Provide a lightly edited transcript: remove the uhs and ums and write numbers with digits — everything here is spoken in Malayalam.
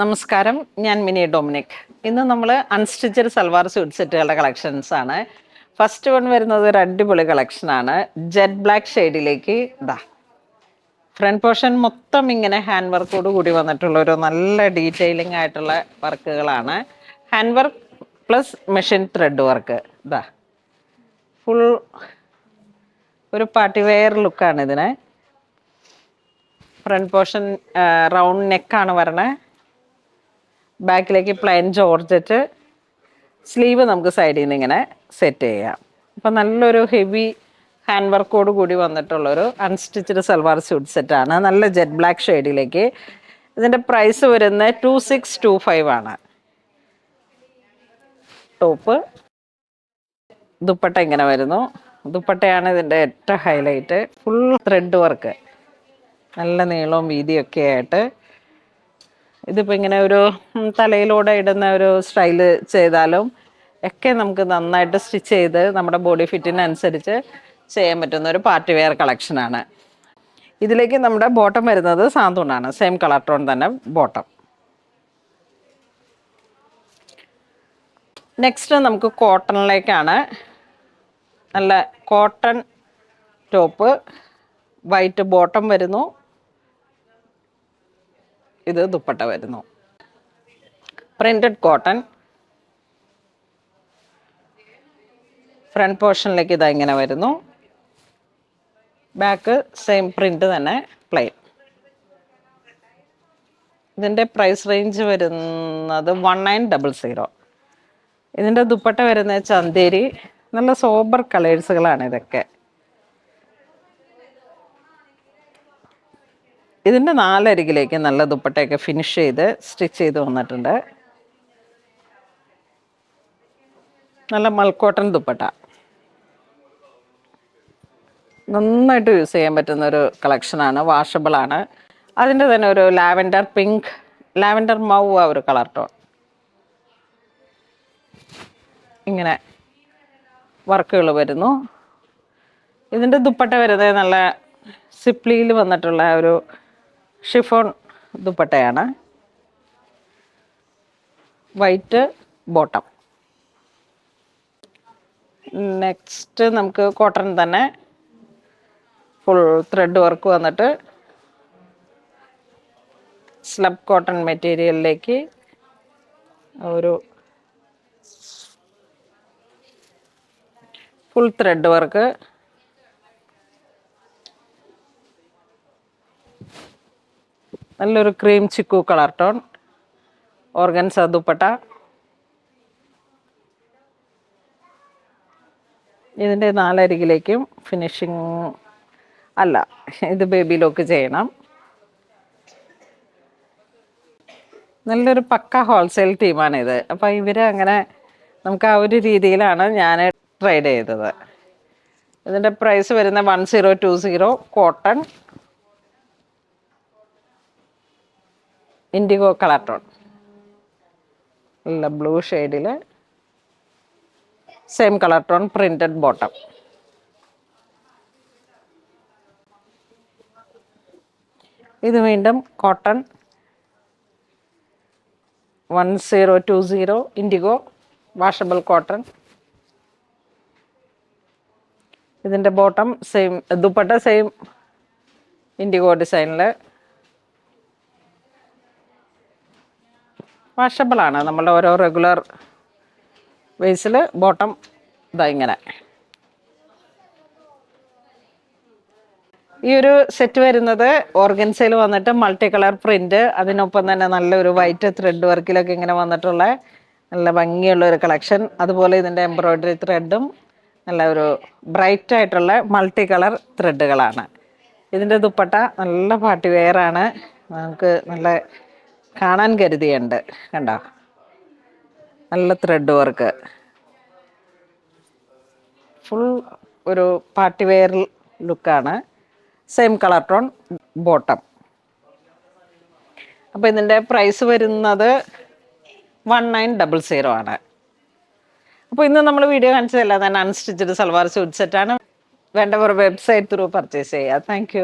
നമസ്കാരം, ഞാൻ മിനി ഡൊമിനിക്. ഇന്ന് നമ്മൾ അൺസ്റ്റിച്ചഡ് സൽവാർ സ്യൂട്ട് സെറ്റുകളുടെ കളക്ഷൻസ് ആണ്. ഫസ്റ്റ് വൺ വരുന്നത് ഒരു അടിപൊളി കളക്ഷനാണ്. ജെറ്റ് ബ്ലാക്ക് ഷെയ്ഡിലേക്ക് ഫ്രണ്ട് പോർഷൻ മൊത്തം ഇങ്ങനെ ഹാൻഡ് വർക്കോട് കൂടി വന്നിട്ടുള്ള ഒരു നല്ല ഡീറ്റെയിലിംഗ് ആയിട്ടുള്ള വർക്കുകളാണ്. Hand work plus machine thread work. Full ഒരു പാർട്ടി വെയർ ലുക്കാണ് ഇതിന്. ഫ്രണ്ട് പോർഷൻ റൗണ്ട് നെക്കാണ് വരണേ. ബാക്കിലേക്ക് പ്ലെയിൻ ജോർജറ്റ്, സ്ലീവ് നമുക്ക് സൈഡിൽ നിന്ന് ഇങ്ങനെ സെറ്റ് ചെയ്യാം. അപ്പം നല്ലൊരു ഹെവി ഹാൻഡ് വർക്കോട് കൂടി വന്നിട്ടുള്ളൊരു അൺസ്റ്റിച്ചഡ് സൽവാർ സ്യൂട്ട് സെറ്റാണ്. നല്ല ജെറ്റ് ബ്ലാക്ക് ഷെയ്ഡിലേക്ക്. ഇതിൻ്റെ പ്രൈസ് വരുന്നത് 2625 ആണ്. ടോപ്പ്, ദുപ്പട്ട ഇങ്ങനെ വരുന്നു. ദുപ്പട്ടയാണ് ഇതിൻ്റെ ഏറ്റവും ഹൈലൈറ്റ്. ഫുൾ ത്രെഡ് വർക്ക്, നല്ല നീളവും വീതിയൊക്കെ ആയിട്ട്. ഇതിപ്പോൾ ഇങ്ങനെ ഒരു തലയിലൂടെ ഇടുന്ന ഒരു സ്റ്റൈല് ചെയ്താലും ഒക്കെ നമുക്ക് നന്നായിട്ട് സ്റ്റിച്ച് ചെയ്ത് നമ്മുടെ ബോഡി ഫിറ്റിനനുസരിച്ച് ചെയ്യാൻ പറ്റുന്ന ഒരു പാർട്ടി വെയർ കളക്ഷനാണ്. ഇതിലേക്ക് നമ്മുടെ ബോട്ടം വരുന്നത് സാന്തൂണാണ്. സെയിം കളർ ടോൺ തന്നെ ബോട്ടം. നെക്സ്റ്റ് നമുക്ക് കോട്ടണിലേക്കാണ്. നല്ല കോട്ടൺ ടോപ്പ്, വൈറ്റ് ബോട്ടം വരുന്നു. ഇത് ദുപ്പട്ട വരുന്നു. Printed cotton. ഫ്രണ്ട് പോർഷനിലേക്ക് ഇതാ ഇങ്ങനെ വരുന്നു. ബാക്ക് സെയിം പ്രിന്റ് തന്നെ, പ്ലെയിൻ. ഇതിൻ്റെ പ്രൈസ് റേഞ്ച് വരുന്നത് 1900. ഇതിൻ്റെ ദുപ്പട്ട വരുന്നത് ചന്തേരി. നല്ല സോബർ കളേഴ്സുകളാണ് ഇതൊക്കെ. ഇതിൻ്റെ നാലരികിലേക്ക് നല്ല ദുപ്പട്ടയൊക്കെ ഫിനിഷ് ചെയ്ത് സ്റ്റിച്ച് ചെയ്ത് വന്നിട്ടുണ്ട്. നല്ല മൽക്കോട്ടൺ ദുപ്പട്ട, നന്നായിട്ട് യൂസ് ചെയ്യാൻ പറ്റുന്ന ഒരു കളക്ഷനാണ്. വാഷബിളാണ്. അതിൻ്റെ തന്നെ ഒരു ലാവൻഡർ പിങ്ക്, ലാവൻഡർ മൗ ആ ഒരു കളർ ടോൺ. ഇങ്ങനെ വർക്കുകൾ വരുന്നു. ഇതിൻ്റെ ദുപ്പട്ട വരുന്നത് നല്ല സിപ്ലിയിൽ വന്നിട്ടുള്ള ഒരു ഷിഫോൺ ദുപ്പട്ടയാണ്. White bottom. നെക്സ്റ്റ് നമുക്ക് കോട്ടൺ തന്നെ ഫുൾ ത്രെഡ് വർക്ക് വന്നിട്ട് സ്ലബ് കോട്ടൺ മെറ്റീരിയലിലേക്ക് ഒരു ഫുൾ ത്രെഡ് വർക്ക്. നല്ലൊരു ക്രീം ചിക്കു കളർ ടോൺ, ഓർഗൻസ ദുപ്പട്ട. ഇതിൻ്റെ നാലരികിലേക്കും ഫിനിഷിങ് അല്ല, ഇത് ബേബി ലോക്ക് ചെയ്യണം. നല്ലൊരു പക്ക ഹോൾസെയിൽ ടീമാണിത്. അപ്പം ഇവർ അങ്ങനെ നമുക്ക് ആ ഒരു രീതിയിലാണ് ഞാൻ ട്രേഡ് ചെയ്തത്. ഇതിൻ്റെ പ്രൈസ് വരുന്ന 1020. കോട്ടൺ, ഇൻഡിഗോ കളർ ടോൺ, നല്ല ബ്ലൂ ഷെയ്ഡിൽ same colour tone printed bottom. ഇത് വീണ്ടും കോട്ടൺ, 1020 ഇൻഡിഗോ വാഷബിൾ കോട്ടൺ. ഇതിൻ്റെ bottom same, dupatta same IndiGo ഡിസൈനിൽ. വാഷബിളാണ്. നമ്മളുടെ ഓരോ റെഗുലർ വേസിൽ ബോട്ടം ഇതാ ഇങ്ങനെ. ഈ ഒരു സെറ്റ് വരുന്നത് ഓർഗൻസയിൽ വന്നിട്ട് മൾട്ടി കളർ പ്രിന്റ്, അതിനൊപ്പം തന്നെ നല്ലൊരു വൈറ്റ് ത്രെഡ് വർക്കിലൊക്കെ ഇങ്ങനെ വന്നിട്ടുള്ള നല്ല ഭംഗിയുള്ള ഒരു കളക്ഷൻ. അതുപോലെ ഇതിൻ്റെ എംബ്രോയ്ഡറി ത്രെഡും നല്ല ഒരു ബ്രൈറ്റ് ആയിട്ടുള്ള മൾട്ടി കളർ ത്രെഡുകളാണ്. ഇതിൻ്റെ ദുപ്പട്ട നല്ല പാർട്ടി വെയറാണ്. നമുക്ക് നല്ല കാണാൻ കരുതിയുണ്ട്. കണ്ടോ, നല്ല ത്രെഡ് വർക്ക്, ഫുൾ ഒരു പാർട്ടി വെയർ ലുക്കാണ്. Same colour tone bottom. അപ്പോൾ ഇതിൻ്റെ പ്രൈസ് വരുന്നത് 1900 ആണ്. അപ്പോൾ ഇന്ന് നമ്മൾ വീഡിയോ കാണിച്ചതല്ല, തന്നെ അൺസ്റ്റിച്ചഡ് സൽവാർ സ്യൂട്ട് സെറ്റാണ്. വേണ്ടവർ വെബ്സൈറ്റ് ത്രൂ പർച്ചേസ് ചെയ്യുക. താങ്ക്